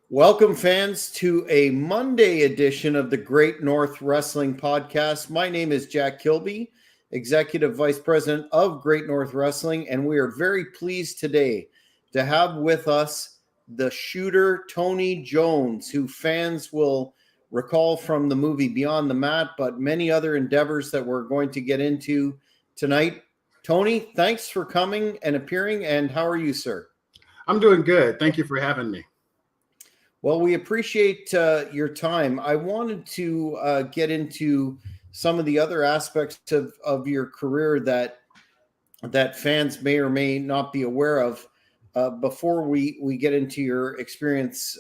Welcome, fans, to a Monday edition of the Great North Wrestling Podcast. My name is Jack Kilby, Executive Vice President of Great North Wrestling, and we are very pleased today to have with us the shooter Tony Jones, who fans will recall from the movie Beyond the Mat, but many other endeavors that we're going to get into tonight. Tony, thanks for coming and appearing, and how are you, sir? I'm doing good. Thank you for having me. Well, we appreciate your time. I wanted to get into some of the other aspects of your career that fans may or may not be aware of before we get into your experience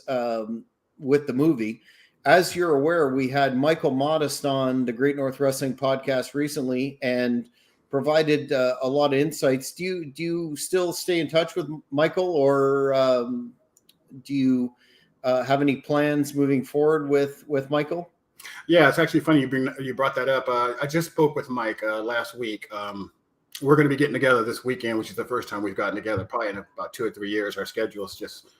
with the movie. As you're aware, we had Michael Modest on the Great North Wrestling Podcast recently and provided a lot of insights. Do you still stay in touch with Michael, or do you have any plans moving forward with Michael? Yeah, it's actually funny you brought that up. I just spoke with Mike last week. We're going to be getting together this weekend, which is the first time we've gotten together probably in about 2 or 3 years. Our schedules just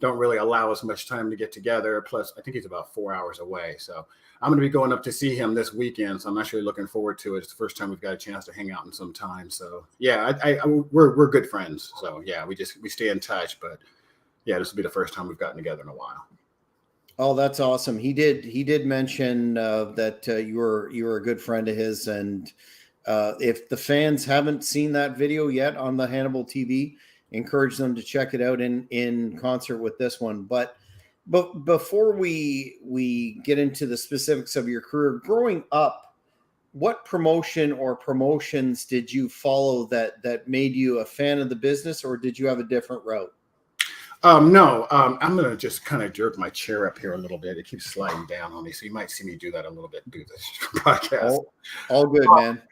don't really allow us much time to get together. Plus, I think he's about 4 hours away. So I'm going to be going up to see him this weekend. So I'm actually looking forward to it. It's the first time we've got a chance to hang out in some time. So yeah, we're good friends. So yeah, we stay in touch. But yeah, this will be the first time we've gotten together in a while. Oh, that's awesome. He did mention that you were a good friend of his, and if the fans haven't seen that video yet on the Hannibal TV, encourage them to check it out in concert with this one. But before we get into the specifics of your career, growing up, what promotion or promotions did you follow that made you a fan of the business, or did you have a different route? No, I'm going to just kind of jerk my chair up here a little bit. It keeps sliding down on me. So you might see me do that a little bit through this podcast. All good, man.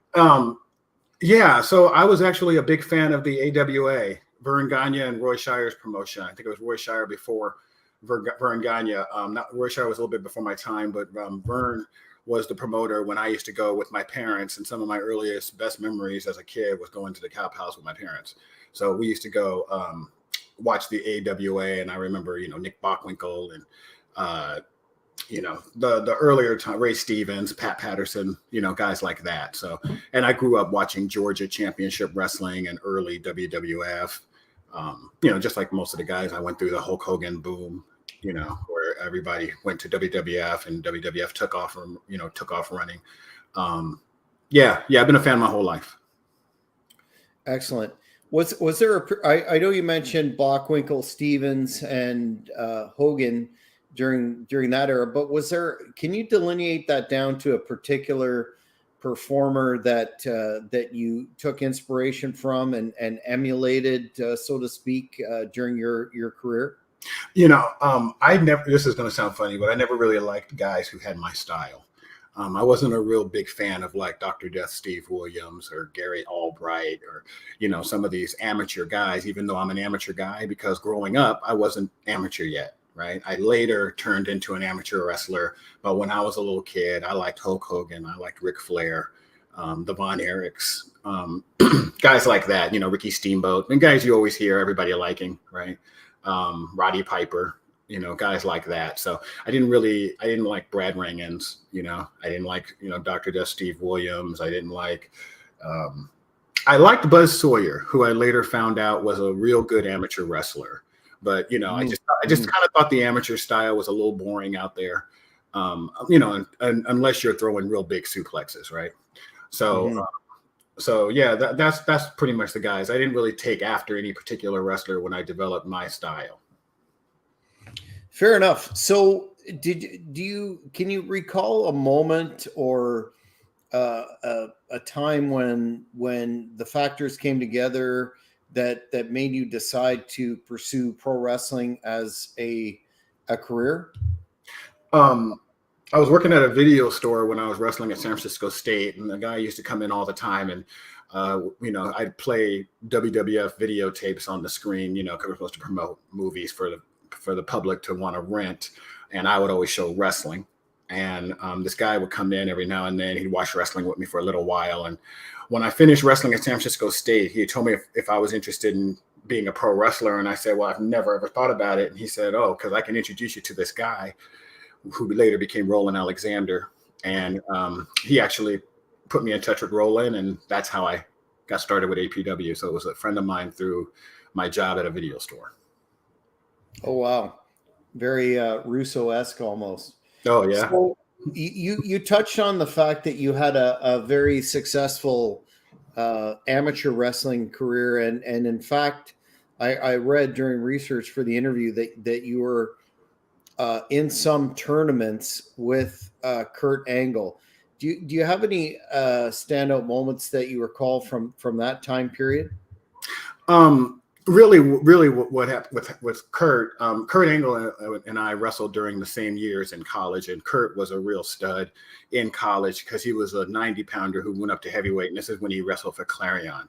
Yeah, so I was actually a big fan of the AWA, Vern Gagne and Roy Shire's promotion. I think it was Roy Shire before Vern Gagne. Roy Shire was a little bit before my time, but Vern was the promoter when I used to go with my parents. And some of my earliest, best memories as a kid was going to the Cop House with my parents. So we used to go watch the AWA, and I remember, Nick Bockwinkel and, the earlier time, Ray Stevens, Pat Patterson, guys like that. So, and I grew up watching Georgia Championship Wrestling and early WWF, just like most of the guys. I went through the Hulk Hogan boom, where everybody went to WWF and WWF took off running. I've been a fan my whole life. Excellent. Was there I know you mentioned Bockwinkel, Stevens, and Hogan during that era, but can you delineate that down to a particular performer that you took inspiration from and emulated, so to speak, during your career? This is going to sound funny, but I never really liked guys who had my style. I wasn't a real big fan of like Dr. Death Steve Williams or Gary Albright or, some of these amateur guys, even though I'm an amateur guy, because growing up, I wasn't amateur yet, right? I later turned into an amateur wrestler. But when I was a little kid, I liked Hulk Hogan. I liked Ric Flair, the Von Erichs, guys like that, Ricky Steamboat, and guys you always hear everybody liking, right? Roddy Piper. Guys like that. So I didn't like Brad Rangans, I didn't like, Dr. Death Steve Williams. I didn't like, I liked Buzz Sawyer, who I later found out was a real good amateur wrestler. But, I just kind of thought the amateur style was a little boring out there, unless you're throwing real big suplexes. Right. So, that's pretty much the guys. I didn't really take after any particular wrestler when I developed my style. Fair enough. So can you recall a moment or a time when the factors came together that made you decide to pursue pro wrestling as a career? I was working at a video store when I was wrestling at San Francisco State, and the guy used to come in all the time, and I'd play WWF videotapes on the screen, because we're supposed to promote movies for the public to want to rent, and I would always show wrestling. And this guy would come in every now and then. He'd watch wrestling with me for a little while. And when I finished wrestling at San Francisco State, he told me if I was interested in being a pro wrestler. And I said, well, I've never ever thought about it. And he said, oh, because I can introduce you to this guy who later became Roland Alexander. And he actually put me in touch with Roland, and that's how I got started with APW. So it was a friend of mine through my job at a video store. Oh, wow. Very Russo-esque almost. Oh, yeah. So you touched on the fact that you had a very successful amateur wrestling career. And in fact, I read during research for the interview that you were in some tournaments with Kurt Angle. Do you have any standout moments that you recall from that time period? Really what happened with Kurt, Kurt Angle and I wrestled during the same years in college, and Kurt was a real stud in college because he was a 90-pounder who went up to heavyweight, and this is when he wrestled for Clarion.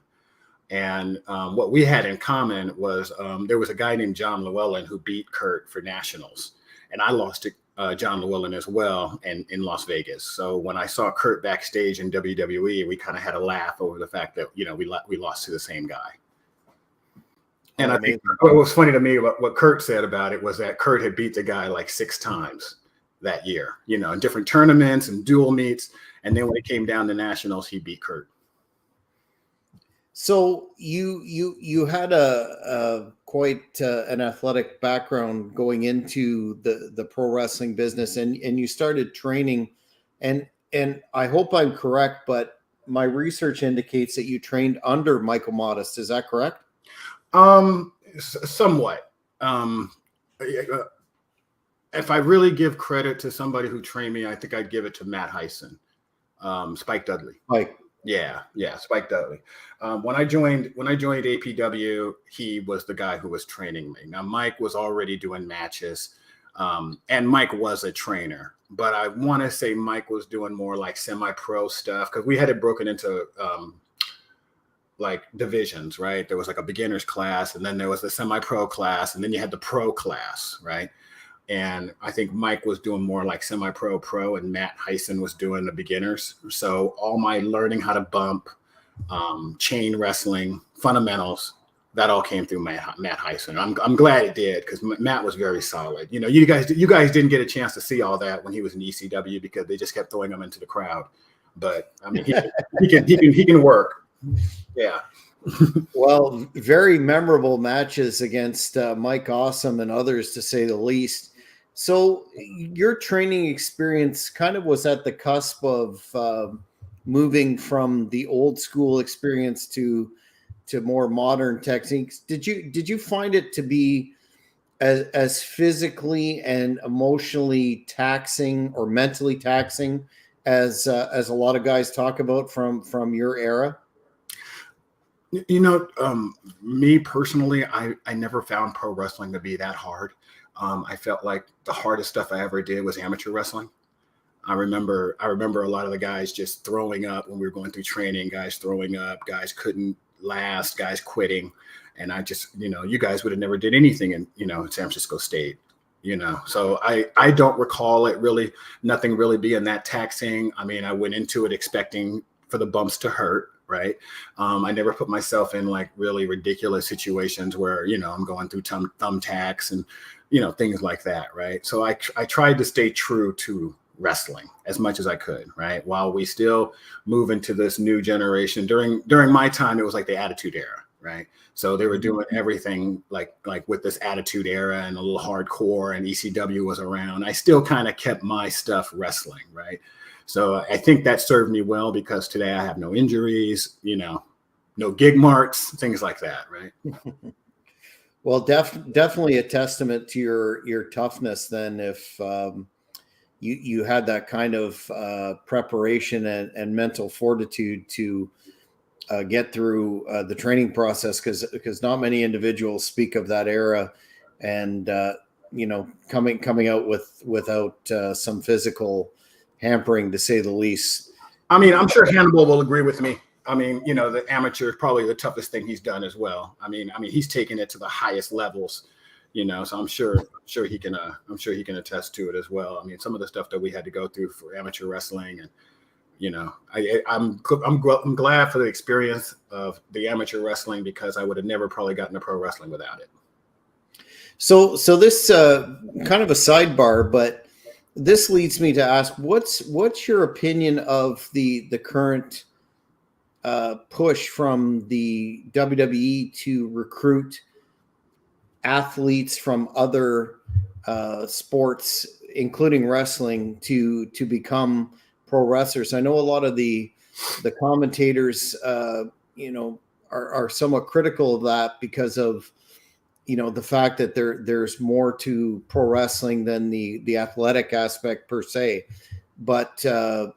And what we had in common was there was a guy named John Llewellyn who beat Kurt for nationals, and I lost to John Llewellyn as well in Las Vegas. So when I saw Kurt backstage in WWE, we kind of had a laugh over the fact that, you know, we lost to the same guy. And I think what was funny to me, what Kurt said about it was that Kurt had beat the guy like 6 times that year, you know, in different tournaments and dual meets. And then when it came down to nationals, he beat Kurt. So you had a quite an athletic background going into the pro wrestling business, and you started training, and I hope I'm correct, but my research indicates that you trained under Michael Modest. Is that correct? Somewhat. If I really give credit to somebody who trained me, I think I'd give it to Matt Hyson, Spike Dudley. Like, yeah, Spike Dudley. When I joined APW, he was the guy who was training me. Now, Mike was already doing matches, and Mike was a trainer, but I want to say Mike was doing more like semi-pro stuff because we had it broken into like divisions, right? There was like a beginner's class, and then there was the semi-pro class, and then you had the pro class, right? And I think Mike was doing more like semi-pro, pro, and Matt Hyson was doing the beginners. So all my learning how to bump, chain wrestling, fundamentals, that all came through Matt Hyson. I'm glad it did because Matt was very solid. You know, you guys didn't get a chance to see all that when he was in ECW because they just kept throwing him into the crowd. But I mean, he can work. Yeah. Well, very memorable matches against Mike Awesome and others, to say the least. So your training experience kind of was at the cusp of moving from the old school experience to more modern techniques. Did you find it to be as physically and emotionally taxing or mentally taxing as a lot of guys talk about from your era? You know, me personally, I never found pro wrestling to be that hard. I felt like the hardest stuff I ever did was amateur wrestling. I remember a lot of the guys just throwing up when we were going through training, guys throwing up, guys couldn't last, guys quitting. And I just, you know, you guys would have never did anything in, you know, San Francisco State, you know. So I don't recall it really, nothing really being that taxing. I mean, I went into it expecting for the bumps to hurt. Right. I never put myself in like really ridiculous situations where, you know, I'm going through thumbtacks and, you know, things like that. Right. So I tried to stay true to wrestling as much as I could. Right. While we still move into this new generation. During my time, it was like the Attitude Era. Right. So they were doing everything like with this Attitude Era and a little hardcore, and ECW was around. I still kind of kept my stuff wrestling. Right. So I think that served me well because today I have no injuries, you know, no gig marks, things like that, right? Well, definitely a testament to your toughness then if you had that kind of preparation and mental fortitude to get through the training process because not many individuals speak of that era and, you know, coming out without some physical hampering, to say the least. I mean, I'm sure Hannibal will agree with me. I mean, you know, the amateur is probably the toughest thing he's done as well. I mean, he's taken it to the highest levels, you know, so I'm sure he can attest to it as well. I mean, some of the stuff that we had to go through for amateur wrestling and, I'm glad for the experience of the amateur wrestling, because I would have never probably gotten to pro wrestling without it. So this kind of a sidebar, but this leads me to ask, what's your opinion of the current push from the WWE to recruit athletes from other sports, including wrestling, to become pro wrestlers? I know a lot of the commentators, are somewhat critical of that because of the fact that there's more to pro wrestling than the athletic aspect per se. But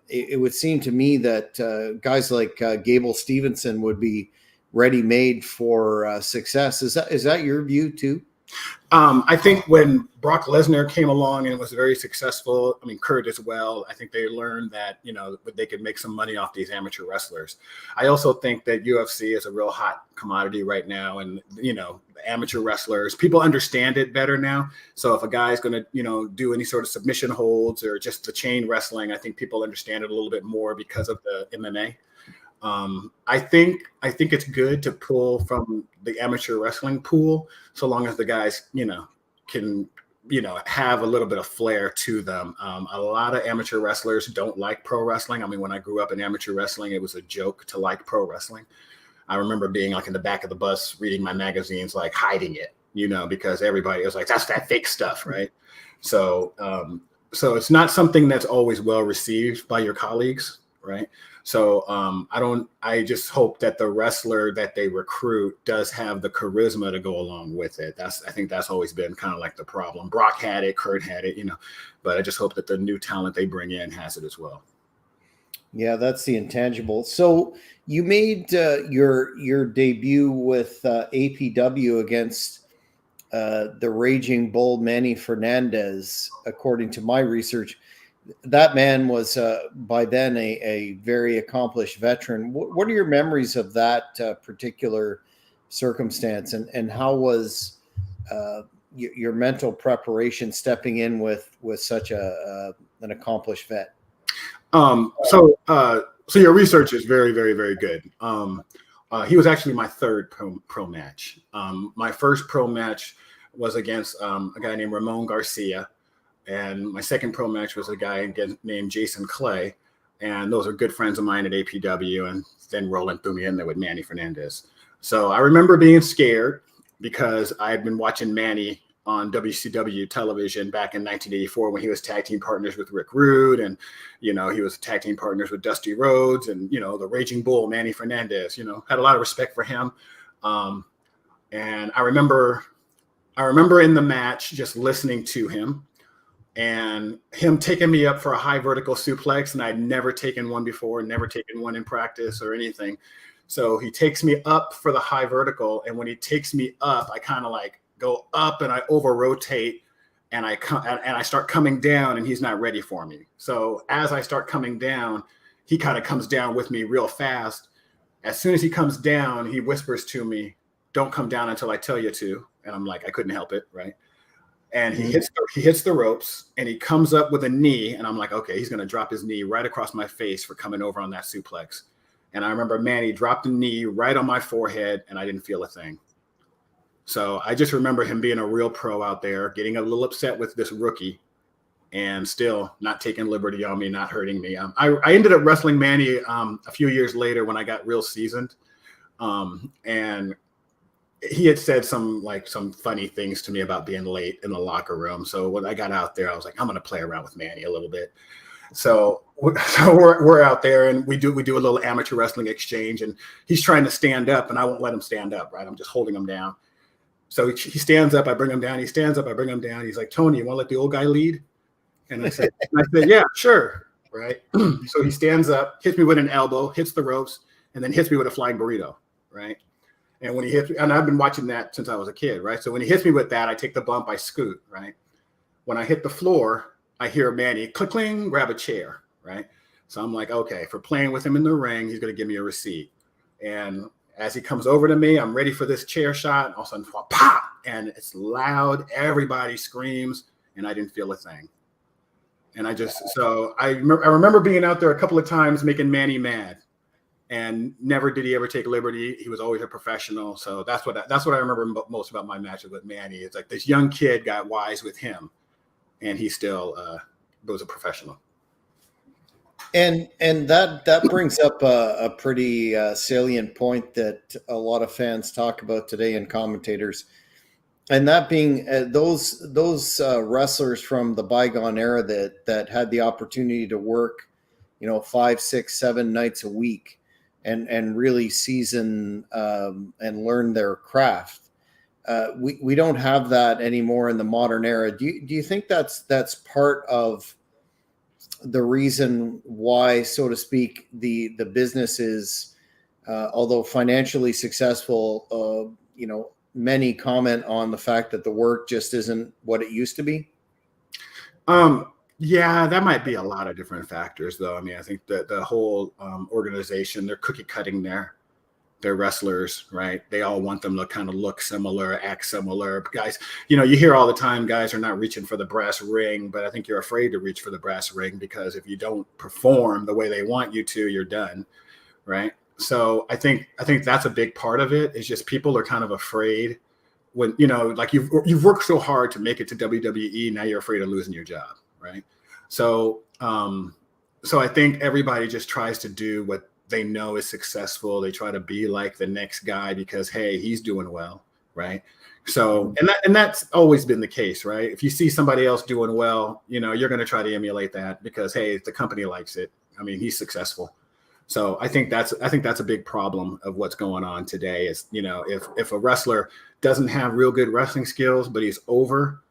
it would seem to me that guys like Gable Stevenson would be ready made for success. Is that your view too? I think when Brock Lesnar came along and was very successful, I mean, Kurt as well, I think they learned that, they could make some money off these amateur wrestlers. I also think that UFC is a real hot commodity right now. And, amateur wrestlers, people understand it better now. So if a guy's going to, do any sort of submission holds or just the chain wrestling, I think people understand it a little bit more because of the MMA. I think it's good to pull from the amateur wrestling pool, so long as the guys, can, have a little bit of flair to them. A lot of amateur wrestlers don't like pro wrestling. I mean, when I grew up in amateur wrestling, it was a joke to like pro wrestling. I remember being like in the back of the bus, reading my magazines, like hiding it, because everybody was like, that's that fake stuff. Right. So it's not something that's always well received by your colleagues. Right. So I just hope that the wrestler that they recruit does have the charisma to go along with it. I think that's always been kind of like the problem. Brock had it, Kurt had it, but I just hope that the new talent they bring in has it as well. Yeah, that's the intangible. So you made your debut with APW against the Raging Bull Manny Fernandez, according to my research. That man was by then a very accomplished veteran. What are your memories of that particular circumstance, and how was your mental preparation stepping in with such an accomplished vet? So your research is very, very, very good. He was actually my third pro match. My first pro match was against a guy named Ramon Garcia. And my second pro match was a guy named Jason Clay. And those are good friends of mine at APW. And then Roland threw me in there with Manny Fernandez. So I remember being scared because I had been watching Manny on WCW television back in 1984 when he was tag team partners with Rick Rude. And, he was tag team partners with Dusty Rhodes and, the Raging Bull, Manny Fernandez, had a lot of respect for him. And I remember in the match just listening to him, and him taking me up for a high vertical suplex. And I'd never taken one before, never taken one in practice or anything. So he takes me up for the high vertical. And when he takes me up, I kind of like go up and I over rotate and I start coming down, and he's not ready for me. So as I start coming down, he kind of comes down with me real fast. As soon as he comes down, he whispers to me, "Don't come down until I tell you to." And I'm like, I couldn't help it. Right. And he hits the ropes, and he comes up with a knee, and I'm like, okay, he's going to drop his knee right across my face for coming over on that suplex. And I remember Manny dropped a knee right on my forehead, and I didn't feel a thing. So I just remember him being a real pro out there, getting a little upset with this rookie, and still not taking liberty on me, not hurting me. I ended up wrestling Manny a few years later when I got real seasoned, and he had said some funny things to me about being late in the locker room. So when I got out there, I was like, I'm going to play around with Manny a little bit. So we're out there, and we do a little amateur wrestling exchange, and he's trying to stand up, and I won't let him stand up. Right. I'm just holding him down. So he stands up, I bring him down. He stands up, I bring him down. He's like, Tony, you want to let the old guy lead? And I said, yeah, sure. Right. So he stands up, hits me with an elbow, hits the ropes, and then hits me with a flying burrito. Right. And when he hits me, and I've been watching that since I was a kid, right? So when he hits me with that, I take the bump, I scoot, right? When I hit the floor, I hear Manny click, cling, grab a chair, right? So I'm like, okay, for playing with him in the ring, he's going to give me a receipt. And as he comes over to me, I'm ready for this chair shot. And all of a sudden, pop, and it's loud. Everybody screams, and I didn't feel a thing. And I remember being out there a couple of times making Manny mad, and never did he ever take liberty. He was always a professional. So that's what I remember most about my matches with Manny. It's like this young kid got wise with him, and he still was a professional. And that brings up a pretty salient point that a lot of fans talk about today, and commentators, and that being those wrestlers from the bygone era that had the opportunity to work, 5, 6, 7 nights a week, and really season and learn their craft. We don't have that anymore in the modern era. Do you think that's part of the reason why, so to speak, the business is, although financially successful, many comment on the fact that the work just isn't what it used to be? Yeah, that might be a lot of different factors, though. I mean, I think that the whole organization, they're cookie cutting their wrestlers, right? They all want them to kind of look similar, act similar. Guys, you hear all the time, guys are not reaching for the brass ring, but I think you're afraid to reach for the brass ring, because if you don't perform the way they want you to, you're done, right? So I think that's a big part of it. Is just people are kind of afraid when, like you've worked so hard to make it to WWE, now you're afraid of losing your job, right? So I think everybody just tries to do what they know is successful. They try to be like the next guy because, hey, he's doing well, right? So, and that's always been the case, right? If you see somebody else doing well, you're going to try to emulate that because, hey, the company likes it. I mean, he's successful. So I think that's a big problem of what's going on today is, if a wrestler doesn't have real good wrestling skills, but he's over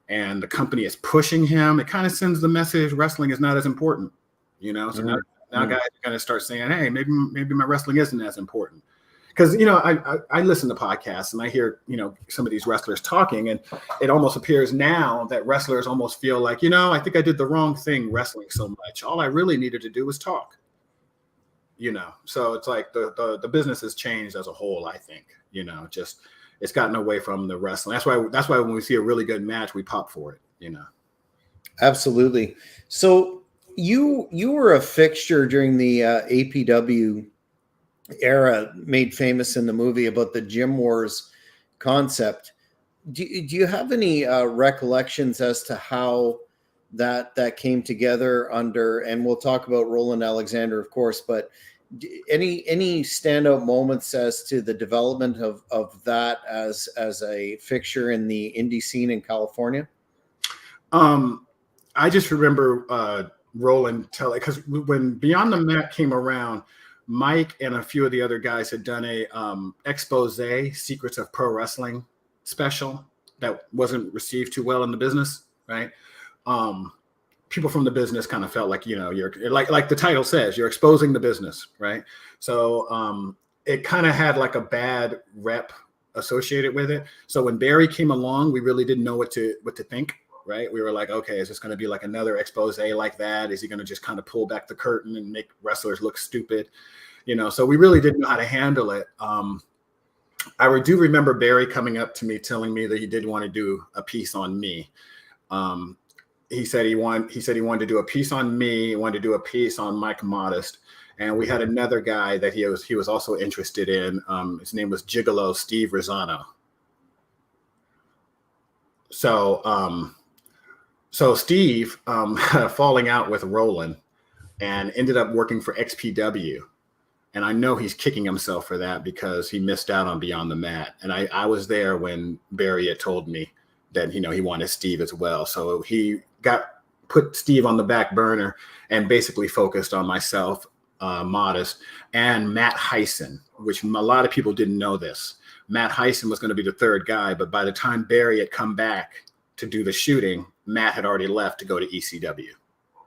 and the company is pushing him, it kind of sends the message wrestling is not as important, So now guys are going to start saying, hey, maybe my wrestling isn't as important. Because, I listen to podcasts and I hear, some of these wrestlers talking, and it almost appears now that wrestlers almost feel like, I think I did the wrong thing wrestling so much. All I really needed to do was talk. So it's like the business has changed as a whole, I think, just it's gotten away from the wrestling. That's why when we see a really good match, we pop for it, Absolutely. So you were a fixture during the APW era, made famous in the movie about the Gym Wars concept. Do you have any recollections as to how that came together under, and we'll talk about Roland Alexander, of course, but any standout moments as to the development of that as a fixture in the indie scene in California? I just remember Roland telling, because when Beyond the Mat came around, Mike and a few of the other guys had done a expose, Secrets of Pro Wrestling special that wasn't received too well in the business, right? People from the business kind of felt like, you're like the title says, you're exposing the business, right? So it kind of had like a bad rep associated with it. So when Barry came along, we really didn't know what to think, right? We were like, okay, is this going to be like another expose like that? Is he going to just kind of pull back the curtain and make wrestlers look stupid? So we really didn't know how to handle it. I do remember Barry coming up to me telling me that he did want to do a piece on me. He said he wanted to do a piece on me. He wanted to do a piece on Mike Modest, and we had another guy that he was also interested in. His name was Gigolo Steve Rosano. So Steve had a falling out with Roland, and ended up working for XPW. And I know he's kicking himself for that because he missed out on Beyond the Mat. And I was there when Barry had told me that, he wanted Steve as well. So he put Steve on the back burner and basically focused on myself, Modest, and Matt Heisen, which a lot of people didn't know this. Matt Heisen was going to be the third guy, but by the time Barry had come back to do the shooting, Matt had already left to go to ECW.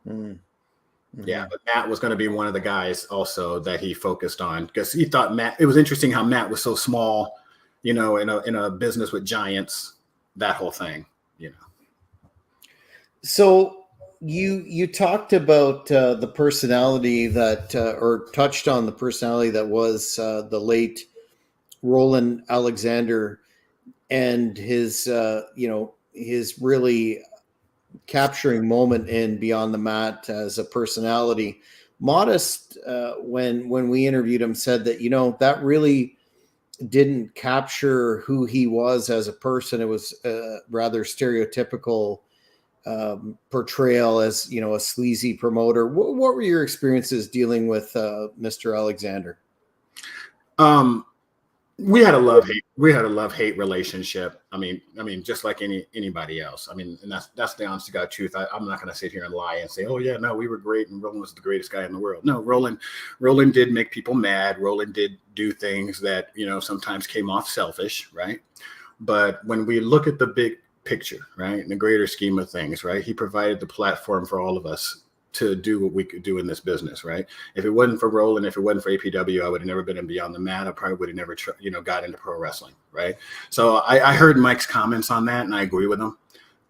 Mm-hmm. Yeah, but Matt was going to be one of the guys also that he focused on, because he thought it was interesting how Matt was so small, in a business with giants, that whole thing, So you talked about the personality that, or touched on the personality that was the late Roland Alexander, and his his really capturing moment in Beyond the Mat as a personality. Modest, when we interviewed him, said that that really didn't capture who he was as a person. It was rather stereotypical portrayal as a sleazy promoter. What were your experiences dealing with Mr. Alexander? We had a love hate relationship. I mean, just like anybody else. I mean, and that's the honest to God truth. I'm not going to sit here and lie and say, oh yeah, no, we were great and Roland was the greatest guy in the world. No, Roland did make people mad. Roland did do things that sometimes came off selfish, right? But when we look at the big picture, right, in the greater scheme of things, right, he provided the platform for all of us to do what we could do in this business, right? If it wasn't for Roland, if it wasn't for APW, I would have never been in Beyond the Mat. I probably would have never, got into pro wrestling, right? So I heard Mike's comments on that, and I agree with him.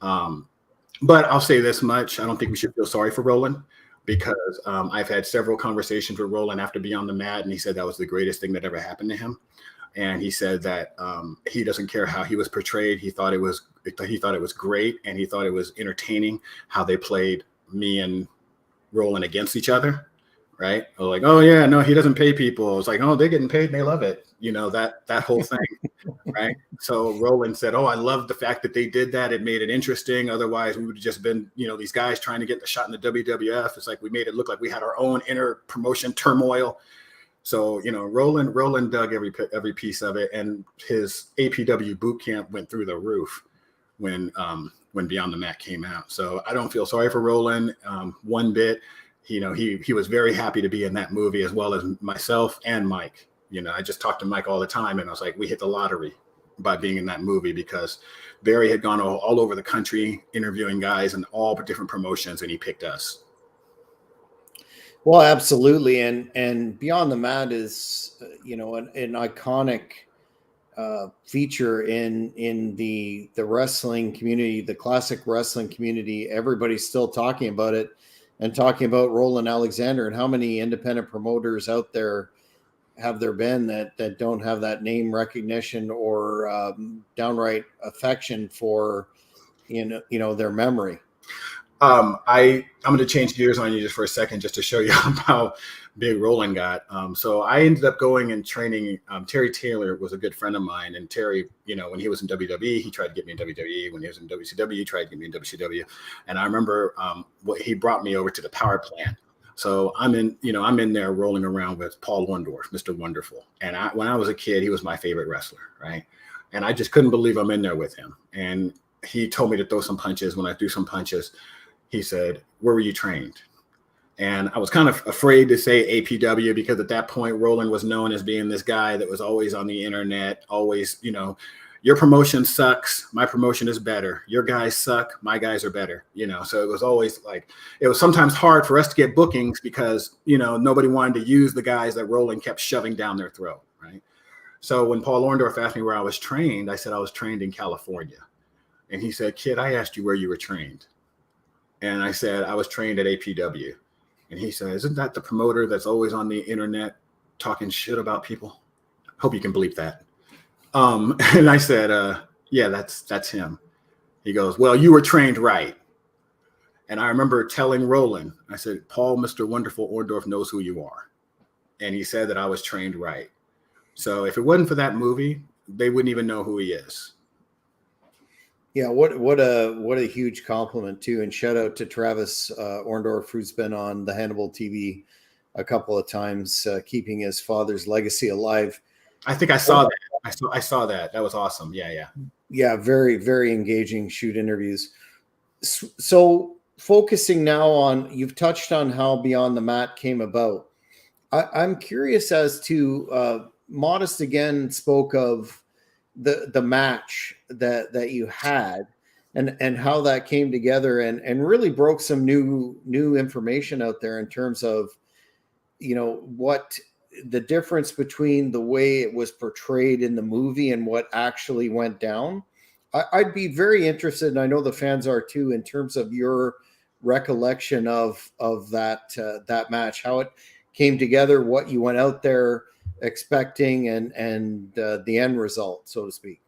But I'll say this much: I don't think we should feel sorry for Roland, because I've had several conversations with Roland after Beyond the Mat, and he said that was the greatest thing that ever happened to him. And he said that he doesn't care how he was portrayed. He thought it was great, and he thought it was entertaining how they played me and Roland against each other, right? Like, oh yeah, no, he doesn't pay people. It's like, oh, they're getting paid and they love it. That whole thing, right? So Roland said, oh, I love the fact that they did that. It made it interesting. Otherwise, we would have just been, these guys trying to get the shot in the WWF. It's like we made it look like we had our own inner promotion turmoil. So, Roland dug every piece of it, and his APW boot camp went through the roof when Beyond the Mat came out. So I don't feel sorry for Roland one bit. He was very happy to be in that movie, as well as myself and Mike. I just talked to Mike all the time, and I was like, we hit the lottery by being in that movie, because Barry had gone all over the country interviewing guys in all different promotions, and he picked us. Well, absolutely. And Beyond the Mat is, an iconic feature in the wrestling community, the classic wrestling community. Everybody's still talking about it and talking about Roland Alexander, and how many independent promoters out there have there been that don't have that name recognition or downright affection for their memory. I'm going to change gears on you just for a second, just to show you how big Roland got. So I ended up going and training. Terry Taylor was a good friend of mine, and Terry, when he was in WWE, he tried to get me in WWE. When he was in WCW, he tried to get me in WCW. And I remember he brought me over to the power plant. So I'm in there rolling around with Paul Orndorff, Mr. Wonderful. And when I was a kid, he was my favorite wrestler, right? And I just couldn't believe I'm in there with him. And he told me to throw some punches. When I threw some punches, he said, where were you trained? And I was kind of afraid to say APW, because at that point, Roland was known as being this guy that was always on the internet, always, your promotion sucks, my promotion is better. Your guys suck, my guys are better. So it was always like, it was sometimes hard for us to get bookings, because, nobody wanted to use the guys that Roland kept shoving down their throat, right? So when Paul Orndorff asked me where I was trained, I said I was trained in California. And he said, kid, I asked you where you were trained. And I said, I was trained at APW. And he said, isn't that the promoter that's always on the internet talking shit about people? Hope you can bleep that. And I said, yeah, that's him. He goes, well, you were trained right. And I remember telling Roland, I said, Paul, Mr. Wonderful Orndorff knows who you are. And he said that I was trained right. So if it wasn't for that movie, they wouldn't even know who he is. Yeah, what a huge compliment too, and shout out to Travis Orndorff, who's been on the Hannibal TV a couple of times, keeping his father's legacy alive. I think I saw that. I saw that. That was awesome. Yeah. Very, very engaging shoot interviews. So focusing now on, you've touched on how Beyond the Mat came about. I'm curious as to Modest again spoke of the match that you had and how that came together and really broke some new information out there in terms of what the difference between the way it was portrayed in the movie and what actually went down. I'd be very interested, and I know the fans are too, in terms of your recollection of that match, how it came together, what you went out there expecting, and the end result, so to speak.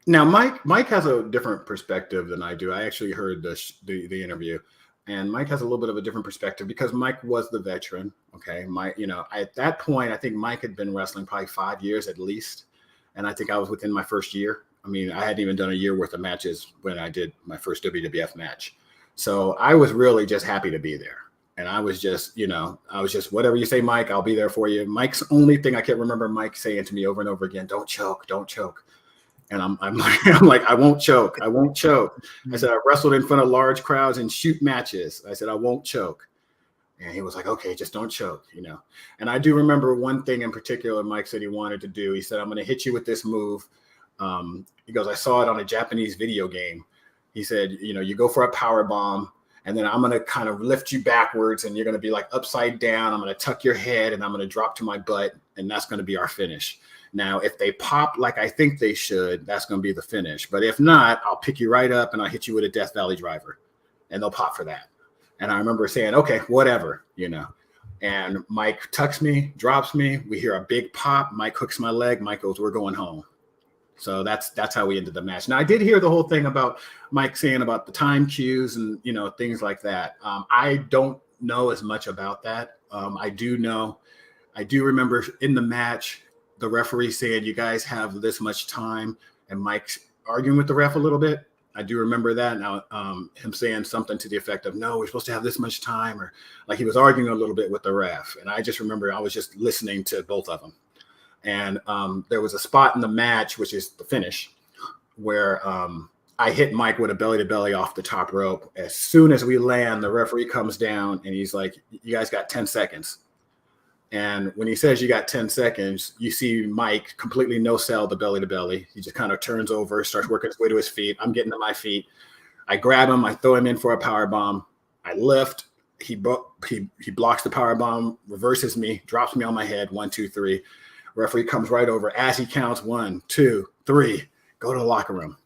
Now, Mike has a different perspective than I do. I actually heard the interview, and Mike has a little bit of a different perspective because Mike was the veteran. Okay, Mike, at that point, I think Mike had been wrestling probably 5 years at least, and I think I was within my first year. I mean, I hadn't even done a year worth of matches when I did my first WWF match, so I was really just happy to be there. And I was just, whatever you say, Mike, I'll be there for you. Mike's only thing I can't remember Mike saying to me over and over again, don't choke, don't choke. And I'm like, I'm like, I won't choke. I won't choke. I said, I wrestled in front of large crowds and shoot matches. I said, I won't choke. And he was like, okay, just don't choke, And I do remember one thing in particular Mike said he wanted to do. He said, I'm going to hit you with this move. He goes, I saw it on a Japanese video game. He said, you go for a power bomb, and then I'm going to kind of lift you backwards, and you're going to be like upside down. I'm going to tuck your head, and I'm going to drop to my butt, and that's going to be our finish. Now, if they pop like I think they should, that's going to be the finish. But if not, I'll pick you right up and I'll hit you with a Death Valley driver, and they'll pop for that. And I remember saying, okay, whatever, And Mike tucks me, drops me. We hear a big pop. Mike hooks my leg. Mike goes, we're going home. So that's how we ended the match. Now, I did hear the whole thing about Mike saying about the time cues and, things like that. I don't know as much about that. I do remember in the match, the referee saying, you guys have this much time, and Mike's arguing with the ref a little bit. I do remember that. Now, him saying something to the effect of, no, we're supposed to have this much time, or like he was arguing a little bit with the ref. And I just remember I was just listening to both of them. And there was a spot in the match, which is the finish, where I hit Mike with a belly to belly off the top rope. As soon as we land, the referee comes down and he's like, you guys got 10 seconds. And when he says you got 10 seconds, you see Mike completely no-sell the belly to belly. He just kind of turns over, starts working his way to his feet. I'm getting to my feet. I grab him. I throw him in for a power bomb. I lift. He blocks the power bomb, reverses me, drops me on my head. 1, 2, 3. Referee comes right over as he counts 1, 2, 3. Go to the locker room.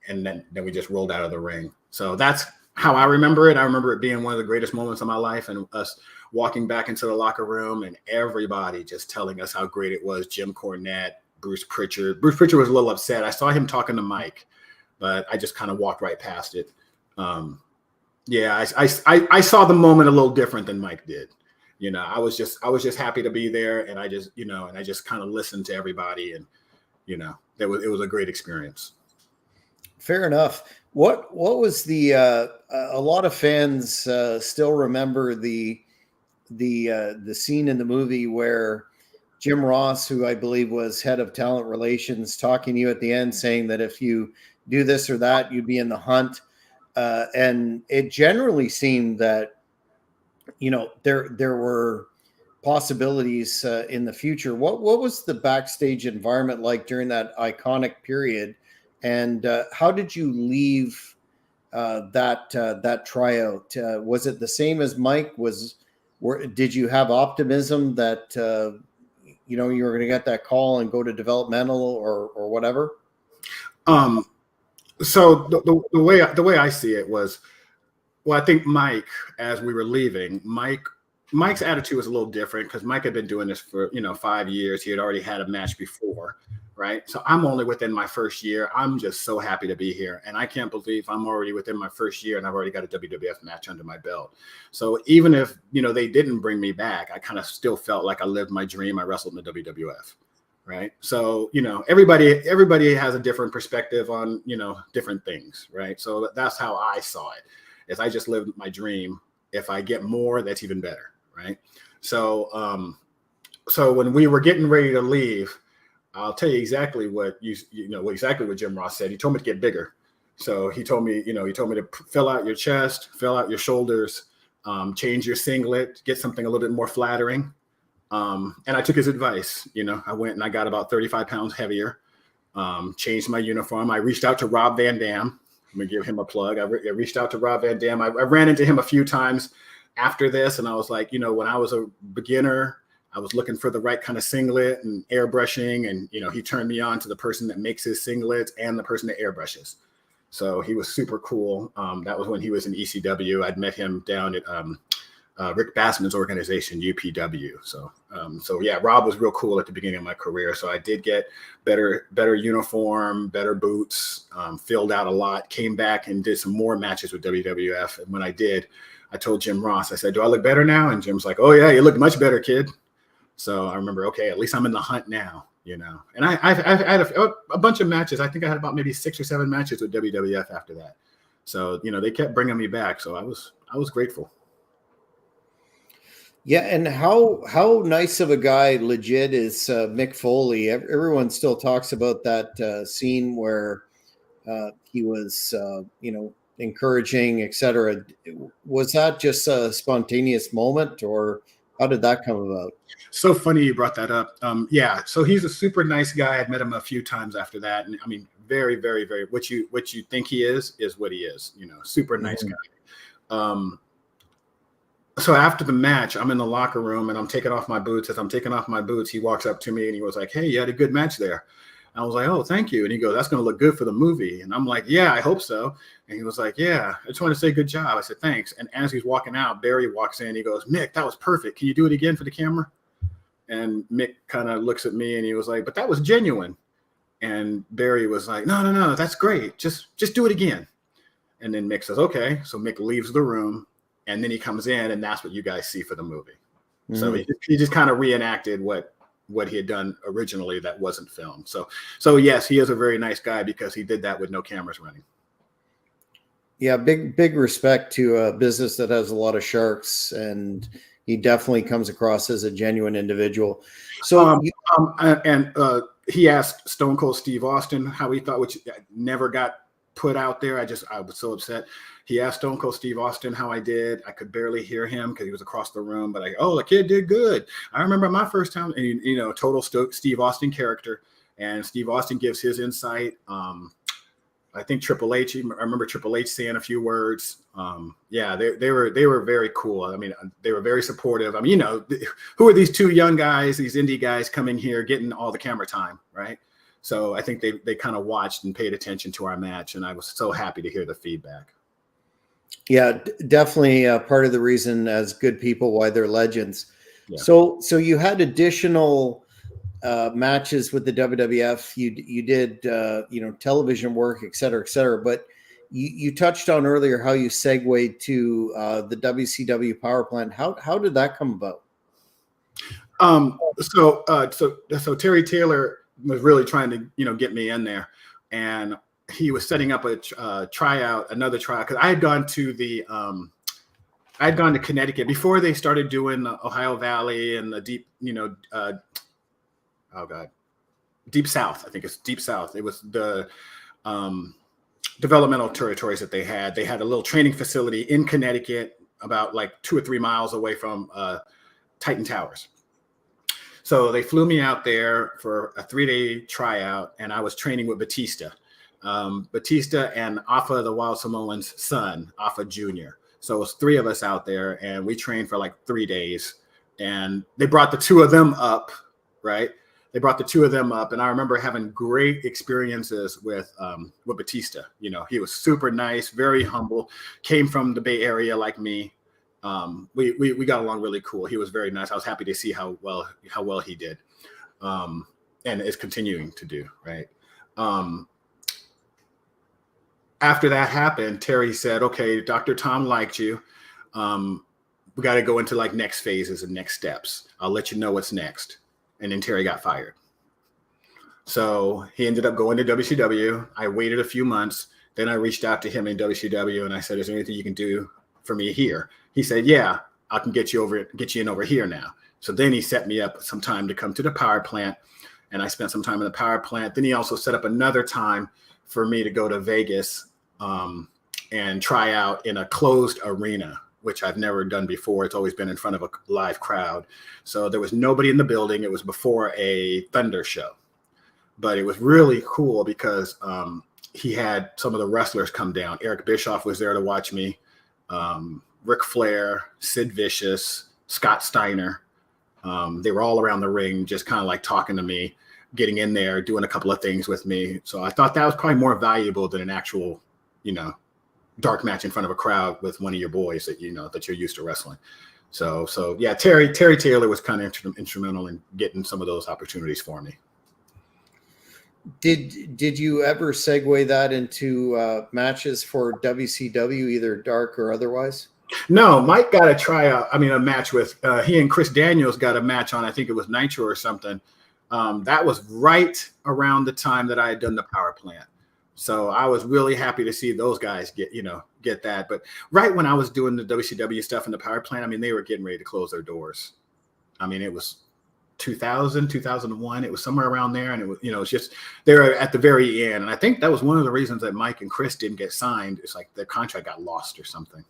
And then we just rolled out of the ring. So that's how I remember it. I remember it being one of the greatest moments of my life, and us walking back into the locker room and everybody just telling us how great it was. Jim Cornette, Bruce Pritchard. Bruce Pritchard was a little upset. I saw him talking to Mike, but I just kind of walked right past it. I saw the moment a little different than Mike did. I was just happy to be there, and I just kind of listened to everybody, and it was a great experience. Fair enough. What was the a lot of fans still remember the scene in the movie where Jim Ross, who I believe was head of talent relations, talking to you at the end, saying that if you do this or that, you'd be in the hunt. And it generally seemed that, there were possibilities in the future. What was the backstage environment like during that iconic period? And how did you leave that tryout? Was it the same as Mike? Did you have optimism that you were going to get that call and go to developmental or whatever? So the way I see it was, well, I think Mike, as we were leaving, Mike's attitude was a little different because Mike had been doing this for 5 years. He had already had a match before, right? So I'm only within my first year. I'm just so happy to be here, and I can't believe I'm already within my first year and I've already got a WWF match under my belt. So even if they didn't bring me back, I kind of still felt like I lived my dream. I wrestled in the WWF, right? So everybody has a different perspective on different things, right? So that's how I saw it. Is I just lived my dream. If I get more, that's even better, right? So so when we were getting ready to leave, I'll tell you exactly what what Jim Ross said. He told me to get bigger. So he told me to fill out your chest, fill out your shoulders, change your singlet, get something a little bit more flattering. And I took his advice. I went and I got about 35 pounds heavier, changed my uniform. I reached out to Rob Van Dam. I'm going to give him a plug. I reached out to Rob Van Dam. I ran into him a few times after this, and I was like, when I was a beginner, I was looking for the right kind of singlet and airbrushing, and he turned me on to the person that makes his singlets and the person that airbrushes. So he was super cool. That was when he was in ECW. I'd met him down at Rick Bassman's organization, UPW. So yeah, Rob was real cool at the beginning of my career. So I did get better uniform, better boots, filled out a lot, came back and did some more matches with WWF. And when I did, I told Jim Ross, I said, "Do I look better now?" And Jim's like, "Oh yeah, you look much better, kid." So I remember, okay, at least I'm in the hunt now, you know. And I've had a bunch of matches. I think I had about maybe 6 or 7 matches with WWF after that. So, you know, they kept bringing me back. So I was grateful. Yeah, and how nice of a guy legit is Mick Foley. Everyone still talks about that scene where he was, encouraging, etc. Was that just a spontaneous moment, or how did that come about? So funny you brought that up. Yeah, so he's a super nice guy. I've met him a few times after that, and I mean, very, very, very. What you think he is what he is. You know, super nice guy. So after the match, I'm in the locker room and I'm taking off my boots. As I'm taking off my boots, he walks up to me and he was like, "Hey, you had a good match there." And I was like, "Oh, thank you." And he goes, "That's going to look good for the movie." And I'm like, "Yeah, I hope so." And he was like, "Yeah, I just want to say good job." I said, "Thanks." And as he's walking out, Barry walks in. He goes, "Mick, that was perfect. Can you do it again for the camera?" And Mick kind of looks at me and he was like, "But that was genuine." And Barry was like, No, that's great. Just do it again." And then Mick says, "Okay." So Mick leaves the room. And then he comes in, and that's what you guys see for the movie. Mm-hmm. So he just kind of reenacted what he had done originally that wasn't filmed. So yes, he is a very nice guy because he did that with no cameras running. Yeah, big respect to a business that has a lot of sharks, and he definitely comes across as a genuine individual. So he asked Stone Cold Steve Austin how he thought, which never got put out there. I was so upset. He asked Stone Cold Steve Austin how I did. I could barely hear him because he was across the room, but the kid did good. I remember my first time, and you know, total Steve Austin character, and Steve Austin gives his insight. I think Triple H, I remember Triple H saying a few words. Yeah, they were very cool. I mean, they were very supportive. I mean, you know, who are these two young guys, these indie guys coming here, getting all the camera time, right? So I think they kind of watched and paid attention to our match, and I was so happy to hear the feedback. Yeah, definitely part of the reason as good people why they're legends. Yeah. So you had additional matches with the WWF. You did television work, et cetera, but you touched on earlier how you segued to the WCW power plant. How did that come about? So Terry Taylor was really trying to get me in there, and he was setting up another tryout, because I had gone to Connecticut before they started doing the Ohio Valley and the Deep South. I think it's Deep South. It was the developmental territories that they had. They had a little training facility in Connecticut, about like 2 or 3 miles away from Titan Towers. So they flew me out there for a 3-day tryout, and I was training with Batista. Batista and Alpha the Wild Samoan's son, Alpha Jr. So it was 3 of us out there, and we trained for like 3 days. And they brought the 2 of them up, right? They brought the 2 of them up, and I remember having great experiences with Batista. You know, he was super nice, very humble, came from the Bay Area like me. We got along really cool. He was very nice. I was happy to see how well he did, and is continuing to do, right? After that happened, Terry said, "Okay, Dr. Tom liked you. We got to go into like next phases and next steps. I'll let you know what's next." And then Terry got fired. So he ended up going to WCW. I waited a few months. Then I reached out to him in WCW and I said, "Is there anything you can do for me here?" He said, "Yeah, I can get you in over here now." So then he set me up some time to come to the power plant, and I spent some time in the power plant. Then he also set up another time for me to go to Vegas and try out in a closed arena, which I've never done before. It's always been in front of a live crowd. So there was nobody in the building. It was before a Thunder show. But it was really cool because he had some of the wrestlers come down. Eric Bischoff was there to watch me. Ric Flair, Sid Vicious, Scott Steiner. They were all around the ring, just kind of like talking to me, getting in there, doing a couple of things with me. So I thought that was probably more valuable than an actual, dark match in front of a crowd with one of your boys that that you're used to wrestling. So yeah, Terry Taylor was kind of instrumental in getting some of those opportunities for me. Did you ever segue that into matches for WCW, either dark or otherwise? No, Mike got a tryout. I mean, a match with he and Chris Daniels got a match on. I think it was Nitro or something. That was right around the time that I had done the power plant. So I was really happy to see those guys get that. But right when I was doing the WCW stuff in the power plant, I mean, they were getting ready to close their doors. I mean, it was 2000, 2001. It was somewhere around there. And it was, it's just, they were at the very end. And I think that was one of the reasons that Mike and Chris didn't get signed. It's like their contract got lost or something.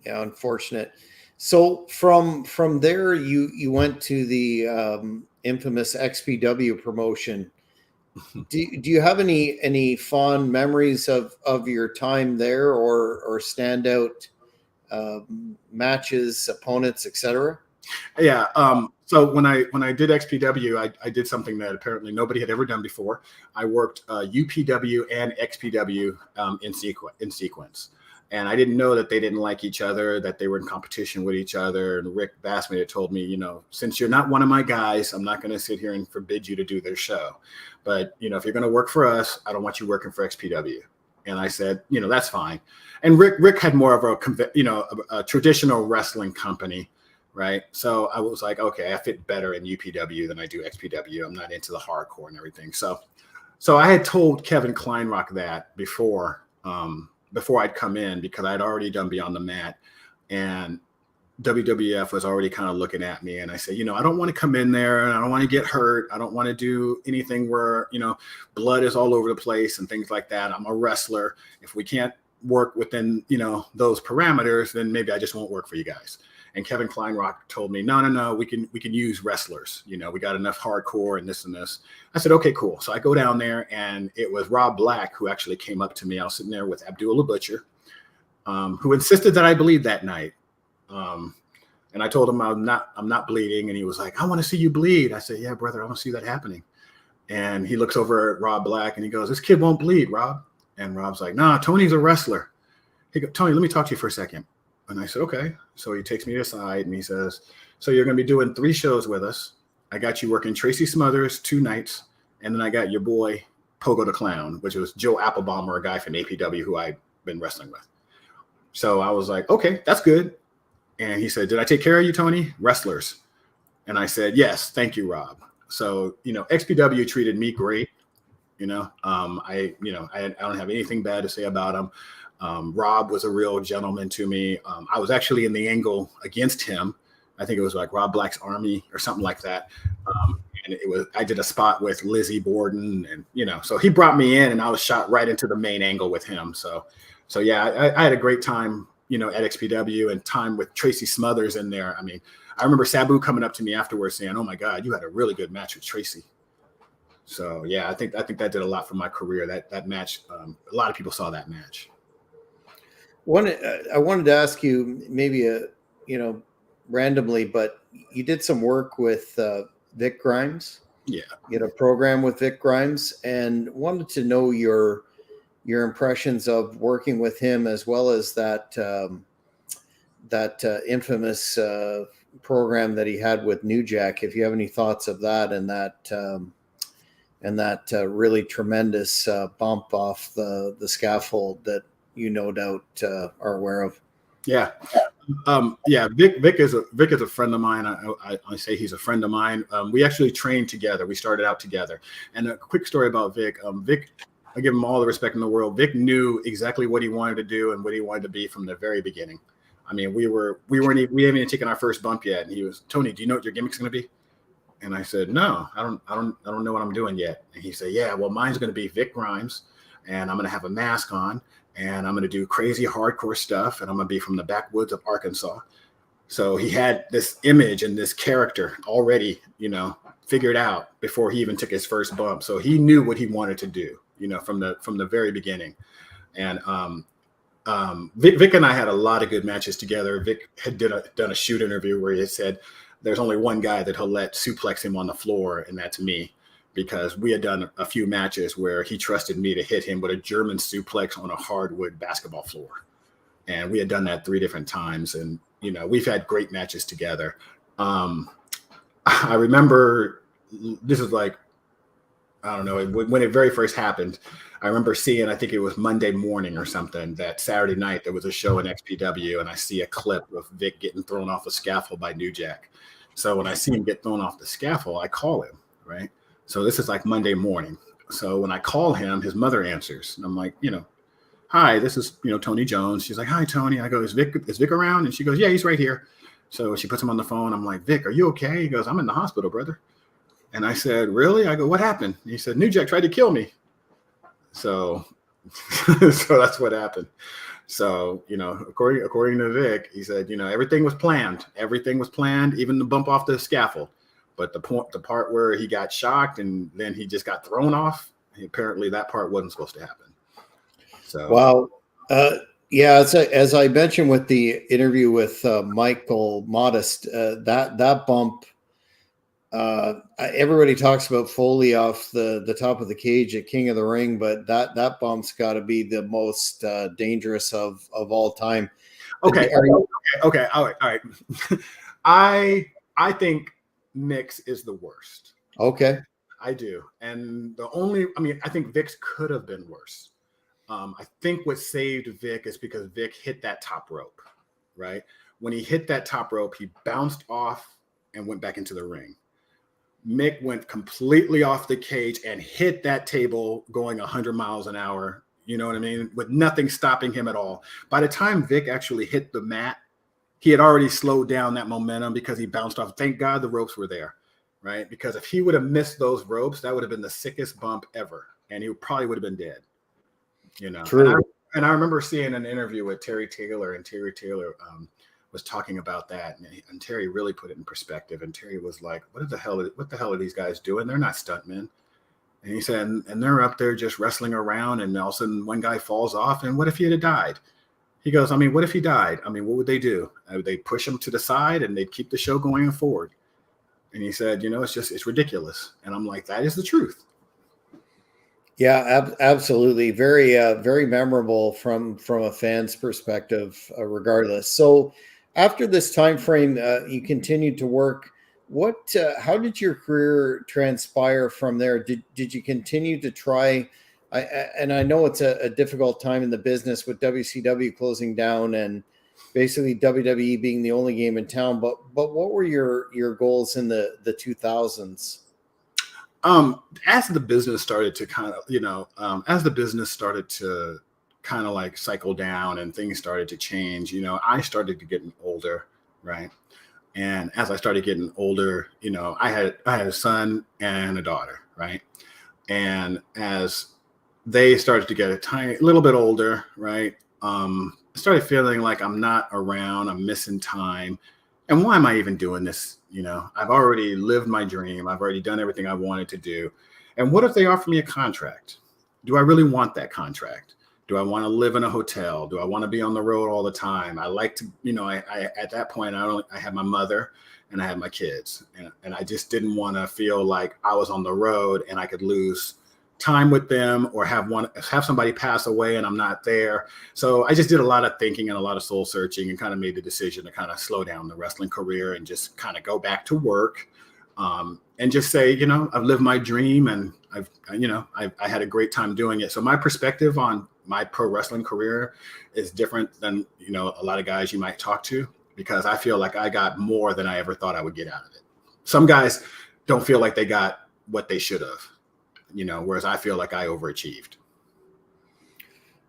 Yeah, unfortunate. So from there, you went to the infamous XPW promotion. Do you have any fond memories of your time there, or standout matches, opponents, etc.? Yeah. So when I did XPW, I did something that apparently nobody had ever done before. I worked UPW and XPW in sequence. And I didn't know that they didn't like each other, that they were in competition with each other. And Rick Bassman had told me, since you're not one of my guys, I'm not going to sit here and forbid you to do their show. But, if you're going to work for us, I don't want you working for XPW. And I said, that's fine. And Rick had more of a traditional wrestling company, right? So I was like, okay, I fit better in UPW than I do XPW. I'm not into the hardcore and everything. So I had told Kevin Kleinrock that before I'd come in, because I'd already done Beyond the Mat, and WWF was already kind of looking at me. And I said, I don't want to come in there, and I don't want to get hurt. I don't want to do anything where, blood is all over the place and things like that. I'm a wrestler. If we can't work within, those parameters, then maybe I just won't work for you guys. And Kevin Kleinrock told me, no, we can use wrestlers. We got enough hardcore and this and this. I said, okay, cool. So I go down there, and it was Rob Black who actually came up to me. I was sitting there with Abdullah Butcher, who insisted that I bleed that night. And I told him I'm not bleeding. And he was like, I want to see you bleed. I said, yeah, brother, I want to see that happening. And he looks over at Rob Black and he goes, this kid won't bleed, Rob. And Rob's like, nah, Tony's a wrestler. He goes, Tony, let me talk to you for a second. And I said, okay. So he takes me aside and he says, so you're going to be doing 3 shows with us. I got you working Tracy Smothers 2 nights. And then I got your boy Pogo the Clown, which was Joe Applebaum, a guy from APW who I'd been wrestling with. So I was like, okay, that's good. And he said, did I take care of you, Tony? Wrestlers. And I said, yes, thank you, Rob. So, XPW treated me great. I don't have anything bad to say about him. Rob was a real gentleman to me. I was actually in the angle against him. I think it was like Rob Black's Army or something like that. And I did a spot with Lizzie Borden, and, so he brought me in, and I was shot right into the main angle with him. So yeah, I had a great time, at XPW, and time with Tracy Smothers in there. I mean, I remember Sabu coming up to me afterwards saying, oh my God, you had a really good match with Tracy. So yeah, I think that did a lot for my career. That match, a lot of people saw that match. I wanted to ask you, maybe randomly, but you did some work with Vic Grimes. Yeah, you had a program with Vic Grimes, and wanted to know your impressions of working with him, as well as that infamous program that he had with New Jack. If you have any thoughts of that, and that really tremendous bump off the scaffold that you no doubt are aware of. Yeah. Vic is a friend of mine. I say he's a friend of mine. We actually trained together. We started out together. And a quick story about Vic. Vic, I give him all the respect in the world. Vic knew exactly what he wanted to do and what he wanted to be from the very beginning. I mean, we haven't even taken our first bump yet. And he was, Tony, do you know what your gimmick's going to be? And I said, no, I don't know what I'm doing yet. And he said, yeah, well, mine's going to be Vic Grimes, and I'm going to have a mask on, and I'm going to do crazy hardcore stuff, and I'm going to be from the backwoods of Arkansas. So he had this image and this character already, figured out before he even took his first bump. So he knew what he wanted to do, from the very beginning. And Vic and I had a lot of good matches together. Vic had done a shoot interview where he said there's only one guy that he'll let suplex him on the floor, and that's me. Because we had done a few matches where he trusted me to hit him with a German suplex on a hardwood basketball floor. And we had done that 3 different times. And we've had great matches together. I remember this is like, I don't know, when it very first happened. I remember seeing, I think it was Monday morning or something, that Saturday night there was a show in XPW, and I see a clip of Vic getting thrown off a scaffold by New Jack. So when I see him get thrown off the scaffold, I call him, right? So this is like Monday morning. So when I call him, his mother answers. And I'm like, hi, this is, Tony Jones. She's like, hi, Tony. I go, is Vic around? And she goes, yeah, he's right here. So she puts him on the phone. I'm like, Vic, are you okay? He goes, I'm in the hospital, brother. And I said, really? I go, what happened? He said, New Jack tried to kill me. So, so that's what happened. So, according to Vic, he said, everything was planned. Everything was planned, even the bump off the scaffold. But the part where he got shocked and then he just got thrown off, apparently that part wasn't supposed to happen. So, wow. Yeah, as I mentioned with the interview with Michael Modest, that bump, everybody talks about Foley off the top of the cage at King of the Ring, but that bump's got to be the most dangerous of all time. Okay. All right. I think Mick's is the worst. Okay. I do. And I think Vic's could have been worse. I think what saved Vic is because Vic hit that top rope, right? When he hit that top rope, he bounced off and went back into the ring. Mick went completely off the cage and hit that table going 100 miles an hour. You know what I mean? With nothing stopping him at all. By the time Vic actually hit the mat, he had already slowed down that momentum because he bounced off. Thank God the ropes were there, right? Because if he would have missed those ropes, that would have been the sickest bump ever. And he probably would have been dead. True. And I remember seeing an interview with Terry Taylor, and Terry Taylor was talking about that, and Terry really put it in perspective. And Terry was like, what the hell are these guys doing? They're not stuntmen. And he said, and they're up there just wrestling around, and all of a sudden one guy falls off, and what if he had died? He goes, what if he died? What would they do? They'd push him to the side and they'd keep the show going forward. And he said, it's ridiculous. And I'm like, that is the truth. Yeah, absolutely. Very, very memorable from a fan's perspective, regardless. So, after this time frame, you continued to work. How did your career transpire from there? Did you continue to try? And I know it's a difficult time in the business with WCW closing down and basically WWE being the only game in town. But what were your goals in the 2000s? As the business started to kind of like cycle down and things started to change, I started to get older, right? And as I started getting older, I had a son and a daughter, right? And as they started to get a little bit older, right? I started feeling like I'm not around, I'm missing time. And why am I even doing this? I've already lived my dream. I've already done everything I wanted to do. And what if they offer me a contract? Do I really want that contract? Do I want to live in a hotel? Do I want to be on the road all the time? I like to, I at that point, I had my mother and I had my kids. And I just didn't want to feel like I was on the road and I could lose time with them or have somebody pass away and I'm not there. So I just did a lot of thinking and a lot of soul searching and kind of made the decision to kind of slow down the wrestling career and just kind of go back to work, and just say, I've lived my dream and I had a great time doing it. So my perspective on my pro wrestling career is different than, a lot of guys you might talk to, because I feel like I got more than I ever thought I would get out of it. Some guys don't feel like they got what they should have. Whereas I feel like I overachieved.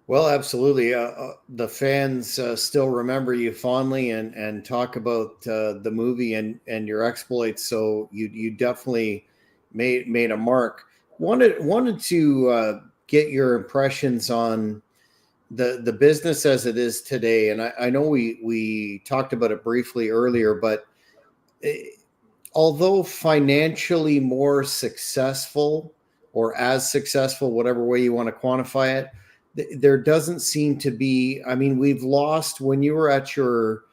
Well, absolutely. The fans still remember you fondly and talk about the movie and your exploits. So you definitely made a mark. Wanted to get your impressions on the business as it is today. And I know we talked about it briefly earlier, but although financially more successful, or as successful, whatever way you want to quantify it, there doesn't seem to be. We've lost, when you were at your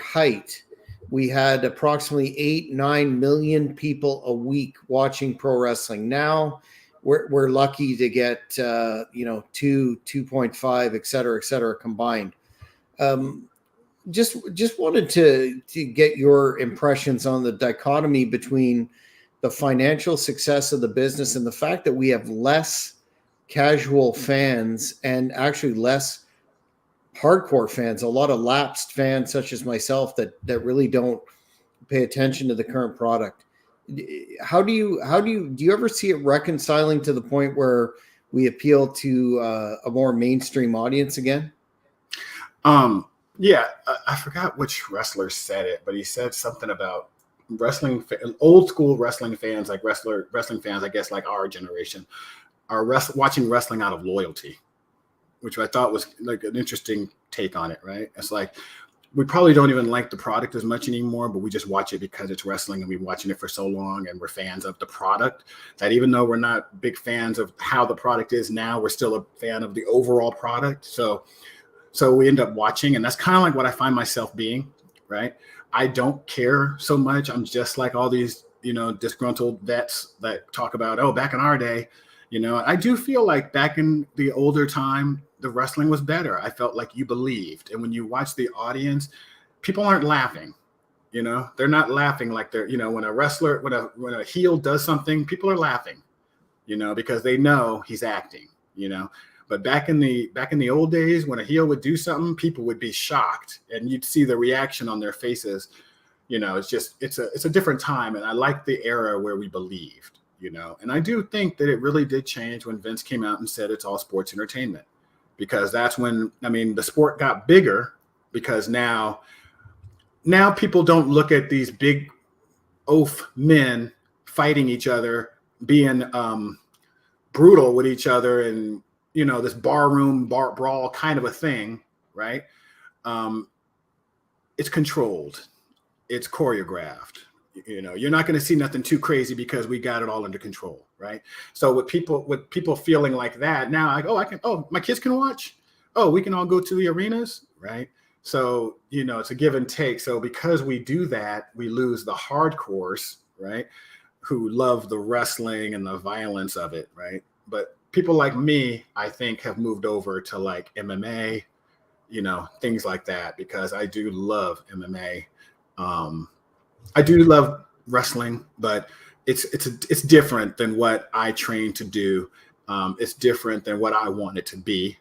height, we had approximately 8-9 million people a week watching pro wrestling. Now we're lucky to get 2.5, et cetera combined. just wanted to get your impressions on the dichotomy between the financial success of the business and the fact that we have less casual fans and actually less hardcore fans, a lot of lapsed fans such as myself that really don't pay attention to the current product. Do you ever see it reconciling to the point where we appeal to a more mainstream audience again? Yeah, I forgot which wrestler said it, but he said something about old school wrestling fans, like wrestling fans, I guess, like our generation, are watching wrestling out of loyalty, which I thought was like an interesting take on it, right? It's like we probably don't even like the product as much anymore, but we just watch it because it's wrestling and we've been watching it for so long and we're fans of the product that even though we're not big fans of how the product is now, we're still a fan of the overall product. So we end up watching, and that's kind of like what I find myself being, right? I don't care so much. I'm just like all these, disgruntled vets that talk about, oh, back in our day, I do feel like back in the older time, the wrestling was better. I felt like you believed. And when you watch the audience, people aren't laughing, they're not laughing like they're, when a wrestler, when a heel does something, people are laughing, because they know he's acting, But back in the old days, when a heel would do something, people would be shocked, and you'd see the reaction on their faces. It's a different time, and I like the era where we believed. And I do think that it really did change when Vince came out and said it's all sports entertainment, because that's when the sport got bigger, because now people don't look at these big oaf men fighting each other, being brutal with each other, and this barroom brawl kind of a thing, right? It's controlled, it's choreographed. You're not going to see nothing too crazy because we got it all under control, right? So with people feeling like that now, my kids can watch. Oh, we can all go to the arenas, right? So it's a give and take. So because we do that, we lose the hardcores, right? Who love the wrestling and the violence of it, right? But people like me, I think, have moved over to like MMA, things like that, because I do love MMA. I do love wrestling, but it's different than what I trained to do. It's different than what I want it to be.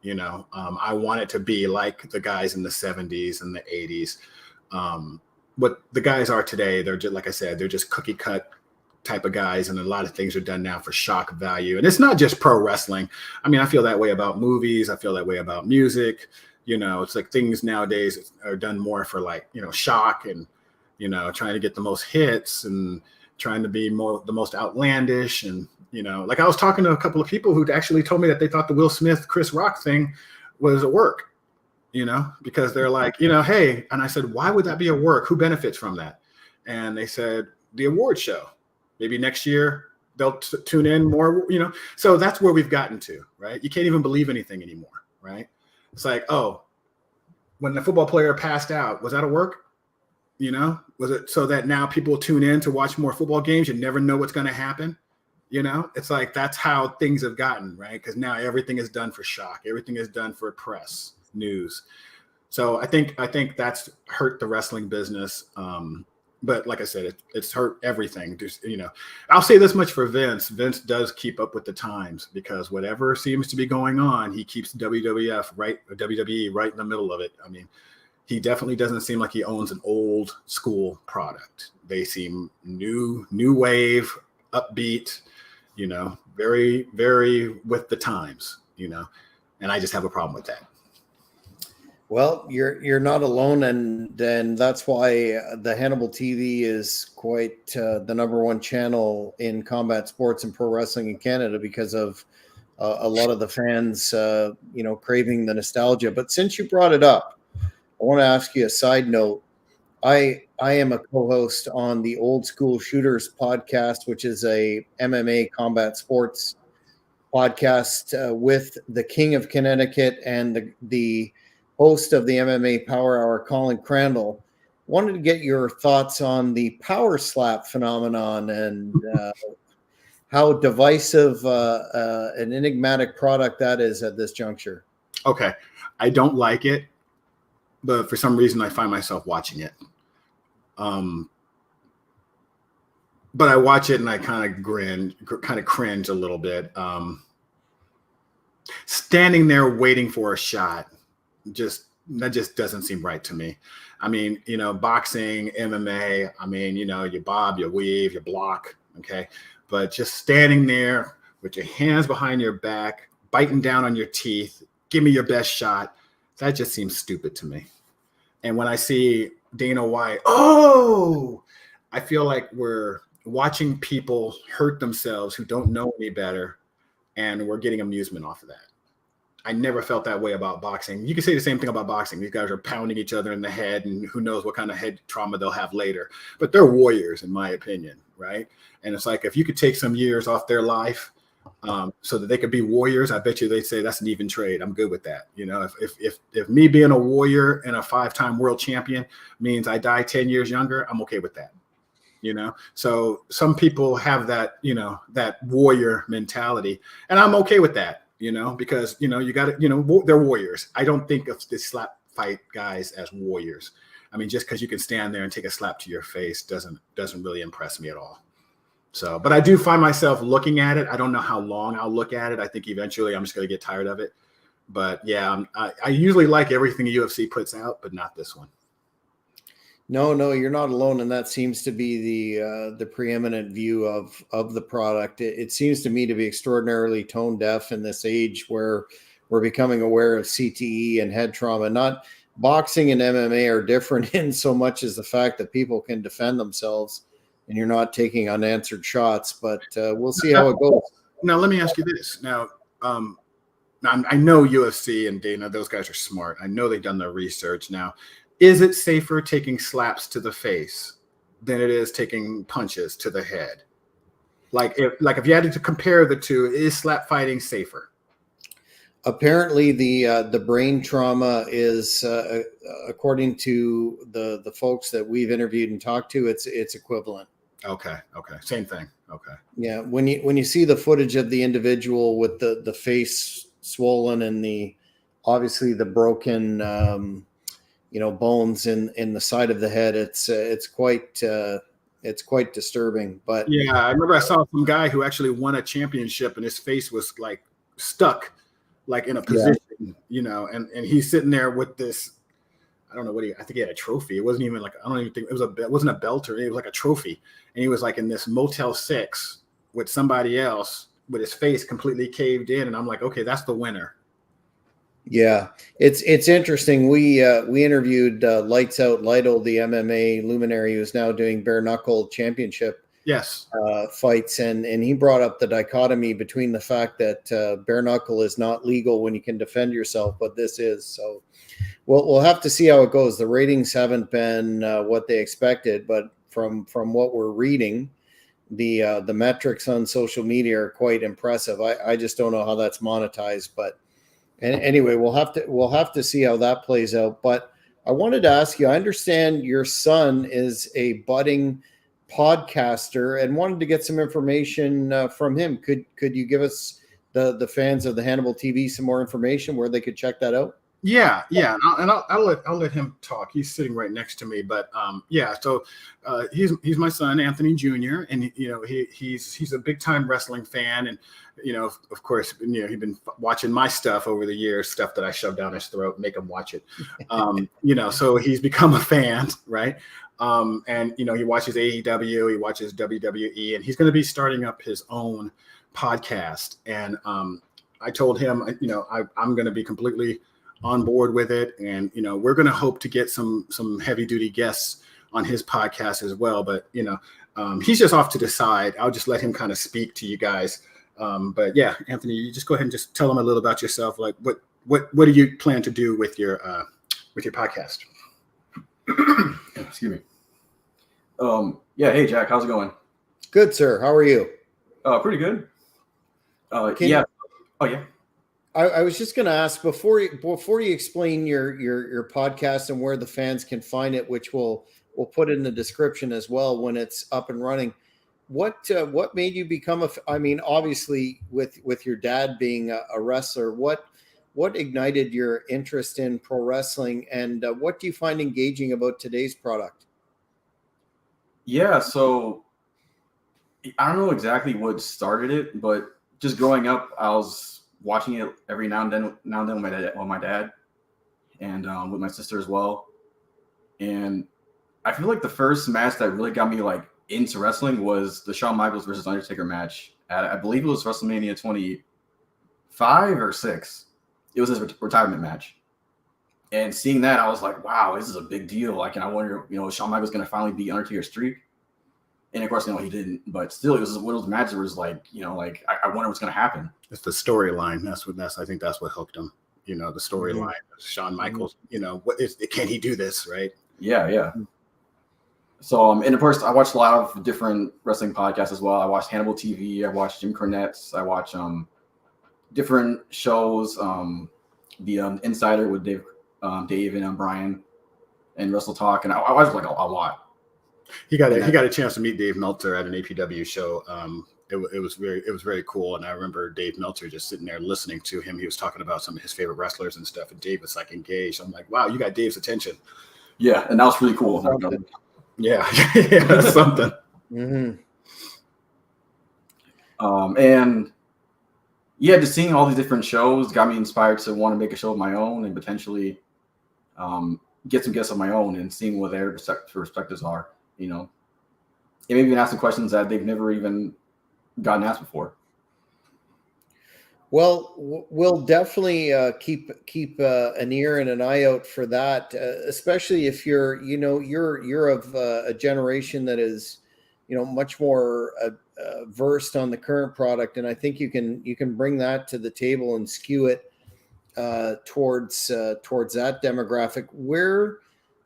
I want it to be like the guys in the 70s and the 80s. What the guys are today, they're just, like I said, they're just cookie cut type of guys, and a lot of things are done now for shock value. And it's not just pro wrestling. I feel that way about movies. I feel that way about music. It's like things nowadays are done more for like, shock and, trying to get the most hits and trying to be the most outlandish. And, like I was talking to a couple of people who actually told me that they thought the Will Smith, Chris Rock thing was a work, because they're like, hey, and I said, why would that be a work? Who benefits from that? And they said, the award show. Maybe next year they'll tune in more, So that's where we've gotten to, right? You can't even believe anything anymore, right? It's like, oh, when the football player passed out, was that a work? Was it so that now people tune in to watch more football games? You never know what's going to happen. It's like, that's how things have gotten, right? Because now everything is done for shock. Everything is done for press, news. So I think that's hurt the wrestling business. But like I said, it's hurt everything. Just, I'll say this much for Vince. Vince does keep up with the times, because whatever seems to be going on, he keeps WWE right in the middle of it. He definitely doesn't seem like he owns an old school product. They seem new wave, upbeat, very, very with the times, and I just have a problem with that. Well, you're not alone, and that's why the Hannibal TV is quite the number one channel in combat sports and pro wrestling in Canada, because of a lot of the fans, craving the nostalgia. But since you brought it up, I want to ask you a side note. I am a co-host on the Old School Shooters podcast, which is a MMA combat sports podcast with the King of Connecticut and the host of the MMA Power Hour, Colin Crandall. Wanted to get your thoughts on the power slap phenomenon and how divisive an enigmatic product that is at this juncture. Okay. I don't like it. but for some reason I find myself watching it. But I watch it and I kind of cringe a little bit. Standing there waiting for a shot, that just doesn't seem right to me. I mean, boxing, MMA, I mean, you bob, you weave, you block, okay? But just standing there with your hands behind your back, biting down on your teeth, give me your best shot, that just seems stupid to me. And when I see Dana White, I feel like we're watching people hurt themselves who don't know any better, and we're getting amusement off of that. I never felt that way about boxing. You can say the same thing about boxing. These guys are pounding each other in the head, and who knows what kind of head trauma they'll have later. But they're warriors, in my opinion, right? And it's like, if you could take some years off their life so that they could be warriors, I bet you they'd say that's an even trade. I'm good with that. If me being a warrior and a 5-time world champion means I die 10 years younger, I'm okay with that. So some people have that, that warrior mentality, and I'm okay with that. Because, you got to, they're warriors. I don't think of the slap fight guys as warriors. I mean, just because you can stand there and take a slap to your face doesn't really impress me at all. So, but I do find myself looking at it. I don't know how long I'll look at it. I think eventually I'm just going to get tired of it. But yeah, I usually like everything the UFC puts out, but not this one. No, you're not alone, and that seems to be the preeminent view of the product. It seems to me to be extraordinarily tone deaf in this age where we're becoming aware of CTE and head trauma. Not boxing and MMA are different in so much as the fact that people can defend themselves, and you're not taking unanswered shots. But we'll see how it goes. Now, let me ask you this. Now, I know UFC and Dana; those guys are smart. I know they've done their research. Now, is it safer taking slaps to the face than it is taking punches to the head? Like if you had to compare the two, is slap fighting safer? Apparently, the brain trauma is, according to the folks that we've interviewed and talked to, it's equivalent. Okay, same thing. Okay. Yeah, when you see the footage of the individual with the face swollen and obviously the broken bones in the side of the head, it's quite disturbing. But yeah, I remember I saw some guy who actually won a championship and his face was like stuck, like in a position, and he's sitting there with this. I don't know I think he had a trophy. It wasn't even like, I don't even think it wasn't a belt, or it was like a trophy. And he was like in this Motel 6 with somebody else with his face completely caved in. And I'm like, okay, that's the winner. Yeah, it's interesting. We interviewed Lights Out Lido, the MMA luminary who's now doing bare knuckle championship fights, and he brought up the dichotomy between the fact that bare knuckle is not legal when you can defend yourself, but this is. So we'll have to see how it goes. The ratings haven't been what they expected, but from what we're reading, the metrics on social media are quite impressive. I just don't know how that's monetized, but. And anyway, we'll have to see how that plays out. But I wanted to ask you, I understand your son is a budding podcaster and wanted to get some information from him. Could you give us the fans of the Hannibal TV some more information where they could check that out? Yeah, I'll let him talk. He's sitting right next to me, but so he's my son, Anthony Jr., and he's a big time wrestling fan, and of course, he's been watching my stuff over the years, stuff that I shove down his throat, make him watch it, so he's become a fan, right? And he watches AEW, he watches WWE, and he's going to be starting up his own podcast, and I told him, I'm going to be completely on board with it, and we're going to hope to get some heavy duty guests on his podcast as well, but he's just off to the side. I'll just let him kind of speak to you guys, but yeah, Anthony, you just go ahead and just tell them a little about yourself. Like what do you plan to do with your podcast? Excuse me. Hey Jack, how's it going? Good, sir. How are you? Pretty good. I was just going to ask before you explain your podcast and where the fans can find it, which we'll put in the description as well when it's up and running. What made you become obviously with your dad being a wrestler, what what ignited your interest in pro wrestling, and what do you find engaging about today's product? Yeah, so I don't know exactly what started it, but just growing up, I was watching it every now and then with my dad, and with my sister as well. And I feel like the first match that really got me like into wrestling was the Shawn Michaels versus Undertaker match at, I believe it was WrestleMania 25 or 6. It was his retirement match. And seeing that, I was like, wow, this is a big deal. Like, and I wonder, is Shawn Michaels going to finally beat Undertaker's streak? And of course, he didn't. But still, it was one of those matches where it was like, I wonder what's going to happen. It's the storyline. I think that's what hooked him. The storyline. Mm-hmm. Shawn Michaels. Can he do this? Right? Yeah. So, and of course, I watched a lot of different wrestling podcasts as well. I watched Hannibal TV. I watched Jim Cornette's. I watched different shows. The Insider with Dave and Brian, and Wrestle Talk, and I watched like a lot. He got a chance to meet Dave Meltzer at an APW show. It was very cool, and I remember Dave Meltzer just sitting there listening to him. He was talking about some of his favorite wrestlers and stuff, and Dave was like engaged. I'm like, wow, you got Dave's attention. Yeah, and that was really cool. Yeah, that's something. Mm-hmm. And yeah, just seeing all these different shows got me inspired to want to make a show of my own and potentially get some guests of my own and seeing what their perspectives are. And maybe even asking questions that they've never even gotten asked before. Well, we'll definitely keep an ear and an eye out for that, especially if you're of a generation that is, much more versed on the current product, and I think you can bring that to the table and skew it towards that demographic. Where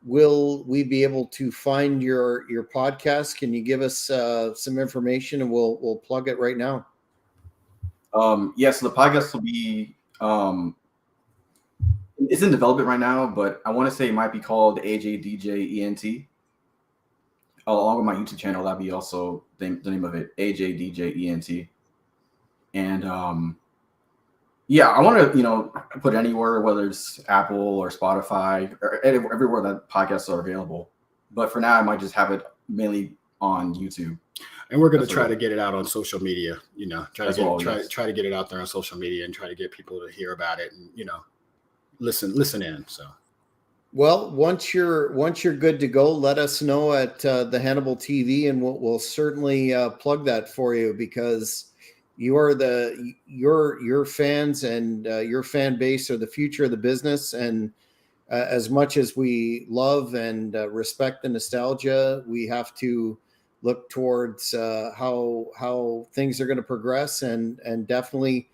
will we be able to find your podcast? Can you give us some information, and we'll plug it right now? So the podcast will be it's in development right now, but I want to say it might be called AJDJENT. Along with my YouTube channel, that'd be also the name of it, AJDJENT. And I want to put it anywhere, whether it's Apple or Spotify or everywhere that podcasts are available. But for now, I might just have it mainly on YouTube. And we're going to try to get it out on social media, try to get it out there on social media and try to get people to hear about it and, listen in. So, well, once you're good to go, let us know at the Hannibal TV, and we'll certainly plug that for you, because you are your fans and your fan base are the future of the business. And as much as we love and respect the nostalgia, we have to look towards how things are going to progress, and definitely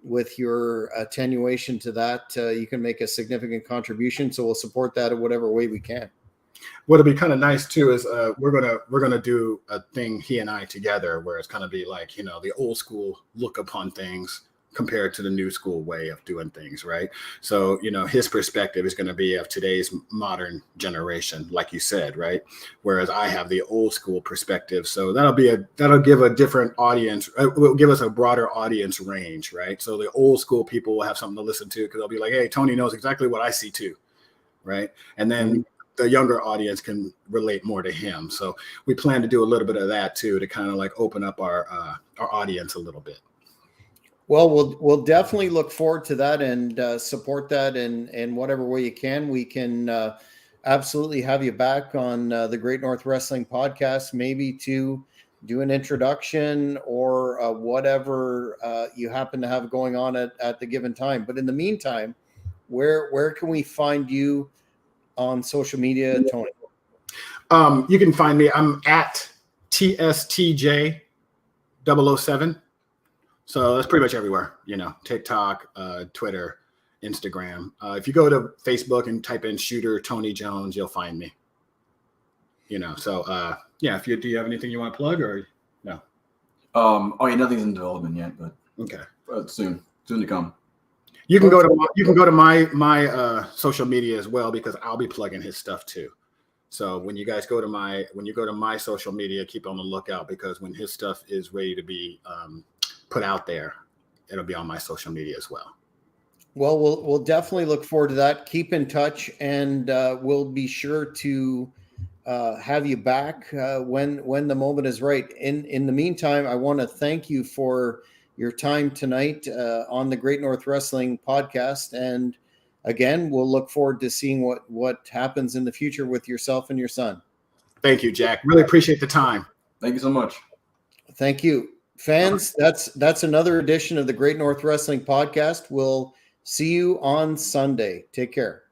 with your attenuation to that, you can make a significant contribution. So we'll support that in whatever way we can. What'll be kind of nice too is we're gonna do a thing, he and I together, where it's kind of be like the old school look upon things compared to the new school way of doing things, right? So, his perspective is going to be of today's modern generation, like you said, right? Whereas I have the old school perspective. So that'll give a different audience, will give us a broader audience range, right? So the old school people will have something to listen to, because they'll be like, hey, Tony knows exactly what I see too, right? And then the younger audience can relate more to him. So we plan to do a little bit of that too, to kind of like open up our audience a little bit. Well, we'll definitely look forward to that and support that in whatever way you can. We can absolutely have you back on the Great North Wrestling Podcast, maybe to do an introduction or whatever you happen to have going on at the given time. But in the meantime, where can we find you on social media, Tony? You can find me. I'm at TSTJ007. So that's pretty much everywhere, TikTok, Twitter, Instagram. If you go to Facebook and type in Shooter Tony Jones, you'll find me. So do you have anything you want to plug or no? Nothing's in development yet, but okay, soon to come. You can go to my social media as well, because I'll be plugging his stuff too. So when you go to my social media, keep on the lookout, because when his stuff is ready to be put out there, it'll be on my social media as well. Well, we'll definitely look forward to that. Keep in touch, and we'll be sure to have you back when the moment is right. In the meantime, I want to thank you for your time tonight on the Great North Wrestling podcast. And again, we'll look forward to seeing what happens in the future with yourself and your son. Thank you, Jack. Really appreciate the time. Thank you so much. Thank you, fans. That's another edition of the Great North Wrestling podcast. We'll see you on Sunday. Take care.